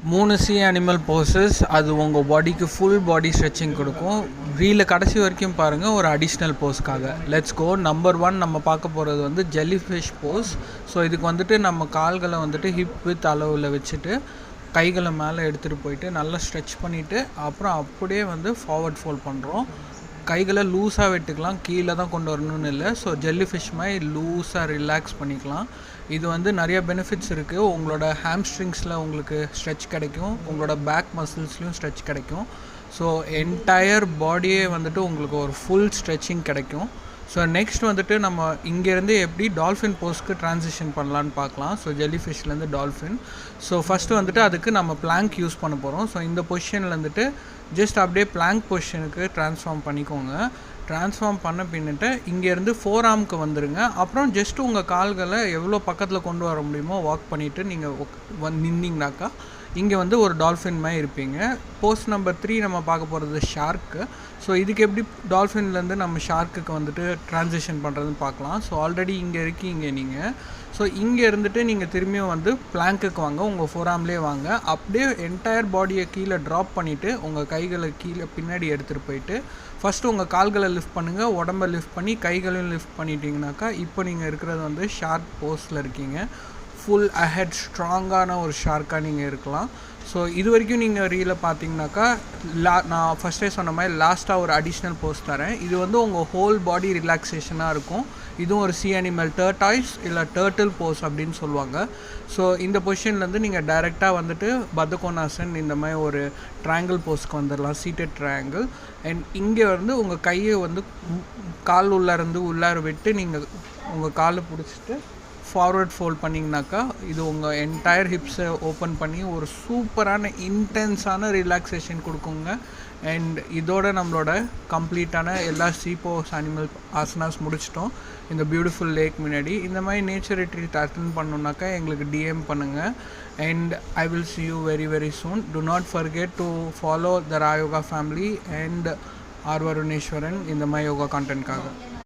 3 C animal poses. அது உங்கள் பாடிக்கு ஃபுல் பாடி ஸ்ட்ரெச்சிங் கொடுக்கும். ரீலில் கடைசி வரைக்கும் பாருங்கள் ஒரு அடிஷ்னல் போஸ்க்காக. Let's go. நம்பர் 1 நம்ம பார்க்க போகிறது வந்து ஜெல்லி ஃபிஷ் போஸ். ஸோ இதுக்கு வந்துட்டு நம்ம கால்களை வந்துட்டு ஹிப் வித் அளவில் வச்சுட்டு கைகளை மேலே எடுத்துகிட்டு போயிட்டு நல்லா ஸ்ட்ரெச் பண்ணிவிட்டு அப்புறம் அப்படியே வந்து ஃபார்வர்ட் ஃபோல்ட் பண்ணுறோம். கைகளை லூஸாக வெட்டுக்கலாம், கீழே தான் கொண்டு வரணும்னு இல்லை. ஸோ ஜெல்லி ஃபிஷ் மாதிரி லூஸாக ரிலாக்ஸ் பண்ணிக்கலாம். இது வந்து நிறைய பெனிஃபிட்ஸ் இருக்குது. உங்களோட ஹாம்ஸ்ட்ரிங்ஸில் உங்களுக்கு ஸ்ட்ரெச் கிடைக்கும், உங்களோட பேக் மசில்ஸ்லையும் ஸ்ட்ரெச் கிடைக்கும். ஸோ என்டையர் பாடியே வந்துட்டு உங்களுக்கு ஒரு ஃபுல் ஸ்ட்ரெச்சிங் கிடைக்கும். ஸோ நெக்ஸ்ட் வந்துட்டு நம்ம இங்கேருந்து எப்படி டால்ஃபின் போஸ்க்கு ட்ரான்சிஷன் பண்ணலான்னு பார்க்கலாம். ஸோ ஜெல்லி ஃபிஷ்லேருந்து டால்ஃபின். ஸோ ஃபஸ்ட்டு வந்துட்டு அதுக்கு நம்ம பிளாங்க் யூஸ் பண்ண போகிறோம். ஸோ இந்த பொசிஷனில் வந்துட்டு ஜஸ்ட் அப்படியே பிளாங்க் பொசிஷனுக்கு ட்ரான்ஸ்ஃபார்ம் பண்ணிக்கோங்க. ட்ரான்ஸ்ஃபார்ம் பண்ண பின்னிட்டு இங்கேருந்து 4 ஆர்முக்கு வந்துடுங்க. அப்புறம் ஜஸ்ட்டு உங்கள் கால்களை எவ்வளோ பக்கத்தில் கொண்டு வர முடியுமோ வாக் பண்ணிவிட்டு நீங்கள் நின்னீங்கனாக்கா இங்கே வந்து ஒரு டால்ஃபின் மாதிரி இருப்பீங்க. போஸ்ட் நம்பர் 3 நம்ம பார்க்க போகிறது ஷார்க்கு. ஸோ இதுக்கு எப்படி டால்ஃபின்லேருந்து நம்ம ஷார்க்குக்கு வந்துட்டு ட்ரான்சிஷன் பண்ணுறதுன்னு பார்க்கலாம். ஸோ ஆல்ரெடி இங்கே இருக்கீங்க நீங்கள். ஸோ இங்கே இருந்துட்டு நீங்கள் திரும்பியும் வந்து பிளாங்க்குக்கு வாங்க, உங்கள் 4 ஆர்ம்லேயே வாங்க. அப்படியே என்டையர் பாடியை கீழே ட்ராப் பண்ணிவிட்டு உங்கள் கைகளை கீழே பின்னாடி எடுத்துகிட்டு போயிட்டு ஃபஸ்ட்டு உங்கள் கால்களை லிஃப்ட் பண்ணுங்கள், உடம்பை லிஃப்ட் பண்ணி கைகளையும் லிஃப்ட் பண்ணிட்டீங்கனாக்கா இப்போ நீங்கள் இருக்கிறது வந்து ஷார்க் போஸில் இருக்கீங்க. ஃபுல் அஹெட் ஸ்ட்ராங்கான ஒரு ஷார்க்காக நீங்கள் இருக்கலாம். ஸோ இது வரைக்கும் நீங்கள் ரீலை பார்த்தீங்கன்னாக்கா நான் ஃபஸ்ட்டே சொன்ன மாதிரி லாஸ்ட்டாக ஒரு அடிஷ்னல் போஸ் தரேன். இது வந்து உங்கள் ஹோல் பாடி ரிலாக்ஸேஷனாக இருக்கும். இதுவும் ஒரு சி அனிமல் டர்டாய்ஸ் இல்லை டர்ட்டில் போஸ் அப்படின்னு சொல்லுவாங்க. ஸோ இந்த பொசிஷன்லேருந்து நீங்கள் டைரெக்டாக வந்துட்டு பத்தகோனாசன் இந்த மாதிரி ஒரு ட்ரையாங்கிள் போஸ்க்கு வந்துடலாம், சீட்டட் ட்ரையாங்கிள். அண்ட் இங்கே வந்து உங்கள் கையை வந்து கால் உள்ளார விட்டு நீங்கள் உங்கள் காலை பிடிச்சிட்டு ஃபார்வர்ட் ஃபோல்ட் பண்ணிங்கனாக்கா இது உங்கள் என்டையர் ஹிப்ஸை ஓப்பன் பண்ணி ஒரு சூப்பரான இன்டென்ஸான ரிலாக்ஸேஷன் கொடுக்குங்க. அண்ட் இதோட நம்மளோட கம்ப்ளீட்டான எல்லா சீபோஸ் அனிமல் ஆசனாஸ் முடிச்சிட்டோம் இந்த பியூட்டிஃபுல் லேக் முன்னாடி. இந்த மாதிரி நேச்சர் ரிட்ரீட் அட்டெண்ட் பண்ணணுன்னாக்கா எங்களுக்கு டிஎம் பண்ணுங்கள். And I will see you very very soon. Do not forget to follow the Rayoga family and R. Varuneshwaran இந்த மாதிரி யோகா கான்டென்ட்காக.